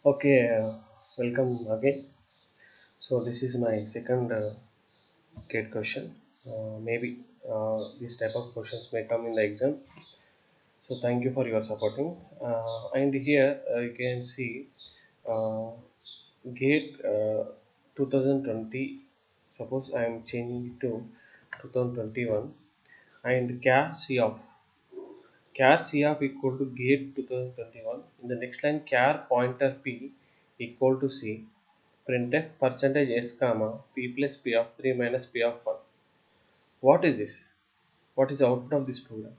Okay, welcome again. So this is my second GATE question. Maybe these type of questions may come in the exam. So thank you for your supporting. And here you can see uh, GATE 2020. Suppose I am changing it to 2021 and char C of equal to GATE 2021. In the next line, char pointer P equal to C. Printf percentage s comma p plus p of 3 minus p of 1. What is this? What is the output of this program?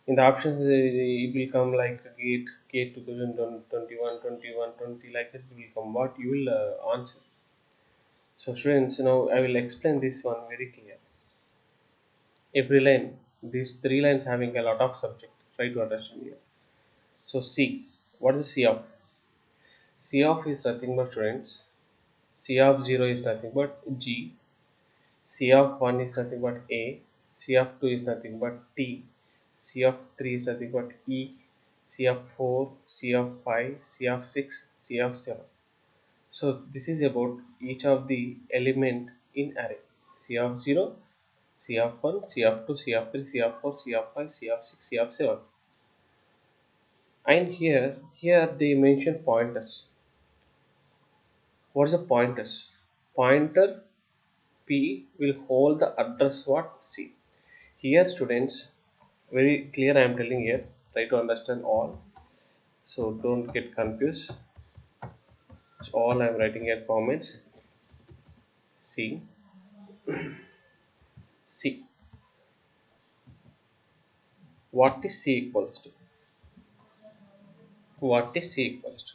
In the options, it will come like gate 2021, 21, 20, like that. It will come. What you will answer. So, students, now I will explain this one very clear. Every line, these three lines having a lot of subject. Try to understand here. So, C. What is C of? C of is nothing but, students. C of 0 is nothing but G. C of 1 is nothing but A, C of 2 is nothing but T, C of 3 is nothing but E, C of 4, C of 5, C of 6, C of 7. So this is about each of the element in array. C of 0, C of 1, C of 2, C of 3, C of 4, C of 5, C of 6, C of 7. And here they mention pointers. What's a pointers? Pointer P will hold the address what C. Here students, very clear I am telling here, try to understand all, so don't get confused. So all I am writing here comments. See what is C equals to. What is C equals to?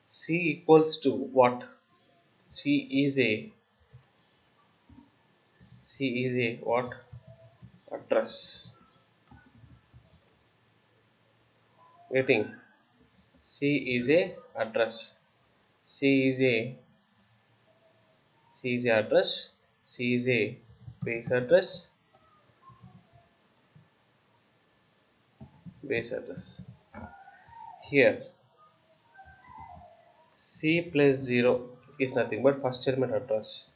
C equals to what? C is a what? Address. Getting? C is a address. C is a address. C is a base address. Base address. Here C plus 0 is nothing but first element address.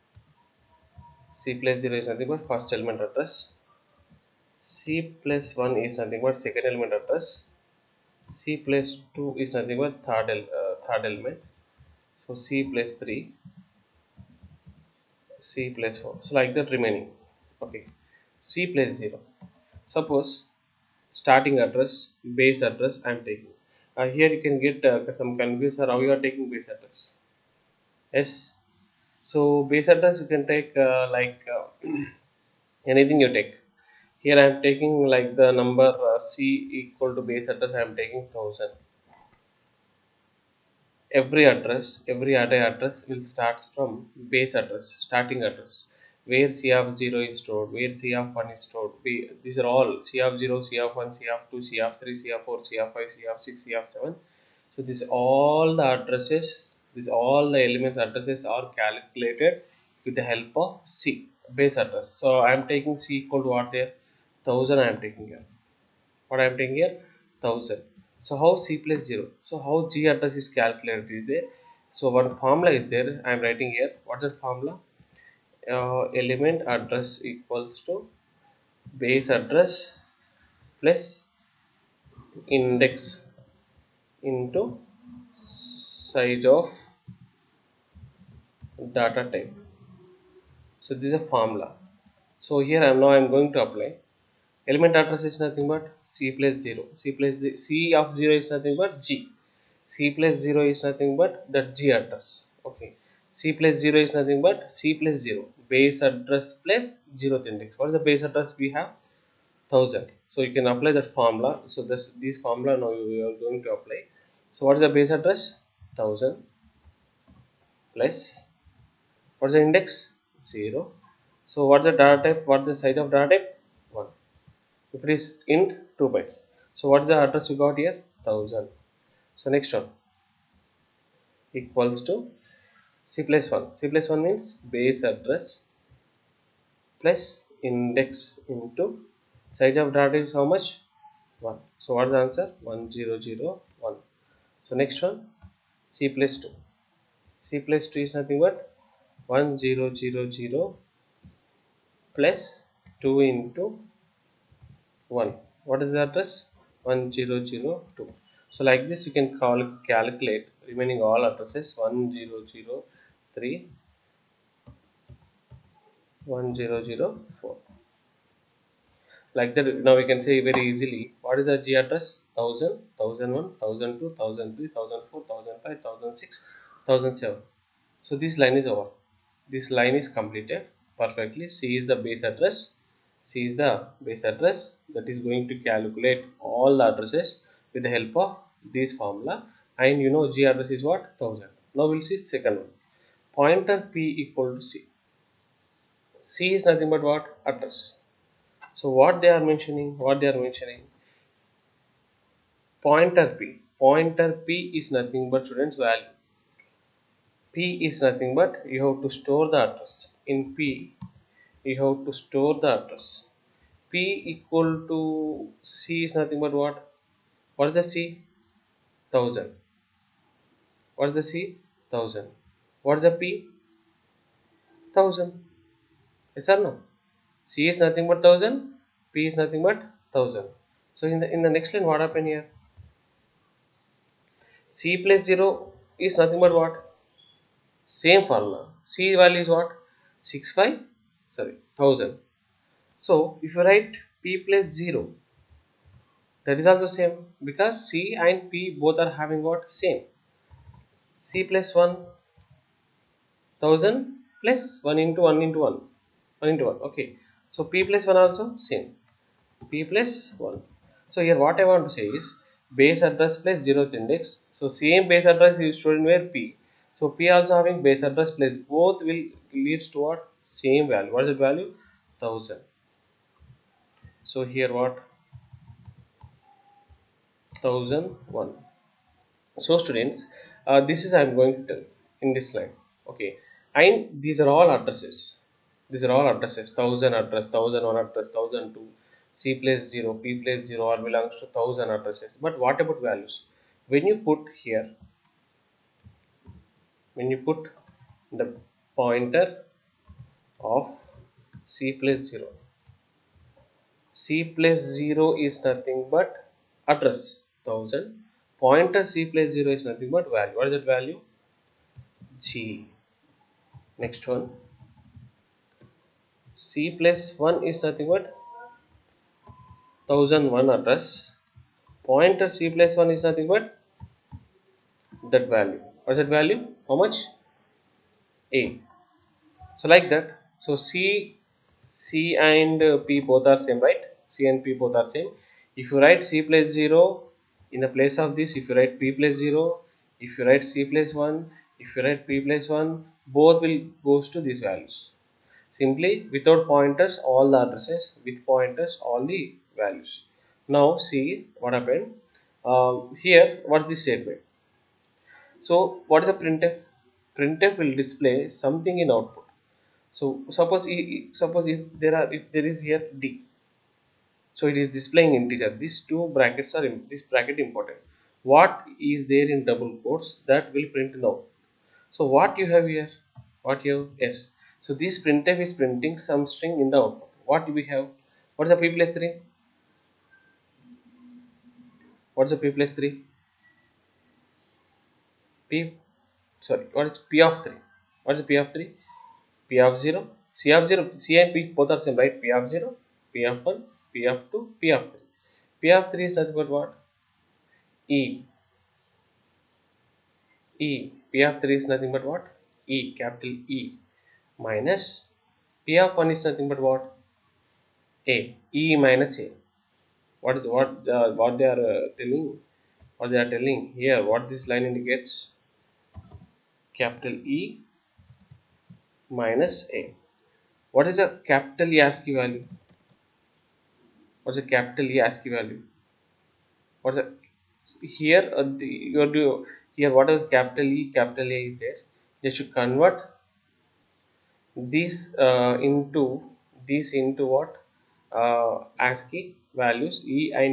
C plus 0 is nothing but first element address. C plus 1 is nothing but second element address. C plus 2 is nothing but third element. So C plus 3, C plus 4. So like that remaining. Okay. C plus 0. Suppose starting address, base address I am taking. Here you can get some confusion how you are taking base address. Yes. So base address you can take anything you take. Here I am taking like the number C equal to base address. I am taking 1000. Every array address will start from base address, starting address, where C of 0 is stored, where C of 1 is stored. These are all C of 0, C of 1, C of 2, C of 3, C of 4, C of 5, C of 6, C of 7. So this all the addresses, this all the elements addresses are calculated with the help of C base address. So I am taking C equal to what there? 1000 I am taking here. What I am taking here? 1000. So how C plus 0? So how G address is calculated is there? So one formula is there. I am writing here. What is the formula? Element address equals to base address plus index into size of data type. So this is a formula. So here I am going to apply. Element address is nothing but C plus 0. C of 0 is nothing but G. C plus 0 is nothing but that G address. Okay. C plus 0 is nothing but C plus 0. Base address plus 0th index. What is the base address we have? 1000. So you can apply that formula. So this formula now you are going to apply. So what is the base address? 1000 plus what's the index? 0. So what's the data type? What is the size of data type? 1. If it is int, 2 bytes. So what is the address you got here? 1000. So next one equals to C plus 1. C plus 1 means base address plus index into size of data is how much? 1. So what is the answer? 1001. So next one, c plus 2. C plus 2 is nothing but 1000 plus 2 into 1. What is the address? 1002. So like this you can calculate remaining all addresses: 1003, 1004. Like that, now we can say very easily what is the G address: 1000, 1001, 1002, 1003, 1004, 1005, 1006, 1007. So this line is over. This line is completed perfectly. C is the base address. C is the base address that is going to calculate all the addresses with the help of this formula. And you know G address is what? 1000. Now we'll see second one. Pointer P equal to C. C is nothing but what? Address. So what they are mentioning? What they are mentioning? Pointer P. Pointer P is nothing but students value. P is nothing but you have to store the address. In P, you have to store the address. P equal to C is nothing but what? What is the C? 1000. What is the C? 1000. What is the P? 1000. Yes or no? C is nothing but 1000. P is nothing but 1000. So in the next line, what happened here? C plus 0 is nothing but what? Same formula. C value is what? 65. Sorry, 1000. So if you write P plus 0, that is also same, because C and P both are having what? Same. C plus 1000 plus 1 into 1 into 1. 1 into 1. Okay. So P plus 1 also same. P plus 1. So here what I want to say is base address plus 0th index. So same base address is stored in where? P. So P also having base address plus both will leads to what? Same value. What is the value? 1000. So here what? 1001. So students, this is I am going to tell in this line. Okay, and these are all addresses. These are all addresses: 1000 address, 1001 address, 1002, C plus 0, P plus 0 all belongs to 1000 addresses. But what about values? When you put here, when you put the pointer of C plus 0, C plus 0 is nothing but address 1000. Pointer C plus 0 is nothing but value. What is that value? G. Next one, C plus 1 is nothing but 1001 address. Pointer C plus 1 is nothing but that value. What is that value? How much? A. So like that. So C and P both are same, right? C and P both are same. If you write C plus 0 in the place of this, if you write P plus 0, if you write C plus 1, if you write P plus 1, both will goes to these values. Simply without pointers all the addresses, with pointers all the values. Now see what happened. Here what is the statement? So what is a printf? Printf will display something in output. So suppose if there is here D, so it is displaying integer. These two brackets are this bracket important. What is there in double quotes that will print now? So what you have here? What you have? Yes. So this printf is printing some string in the output. What do we have? What's the P plus 3? What's the P plus 3? P, sorry, what is P of 3? What's the P of 3? P of 0. C of 0. C and P both are same, right? P of 0, P of 1, P of 2, P of 3. P of 3 is nothing but what? E. E. P of 3 is nothing but what? E. Capital E. Minus P of 1 is nothing but what? A. E minus A. What they are telling? What they are telling here? What this line indicates? Capital E minus A. What is a capital E ASCII value? What's a capital E ASCII value? What's a here? You have to here. What is capital E? Capital A is there. They should convert this into what? ASCII values E and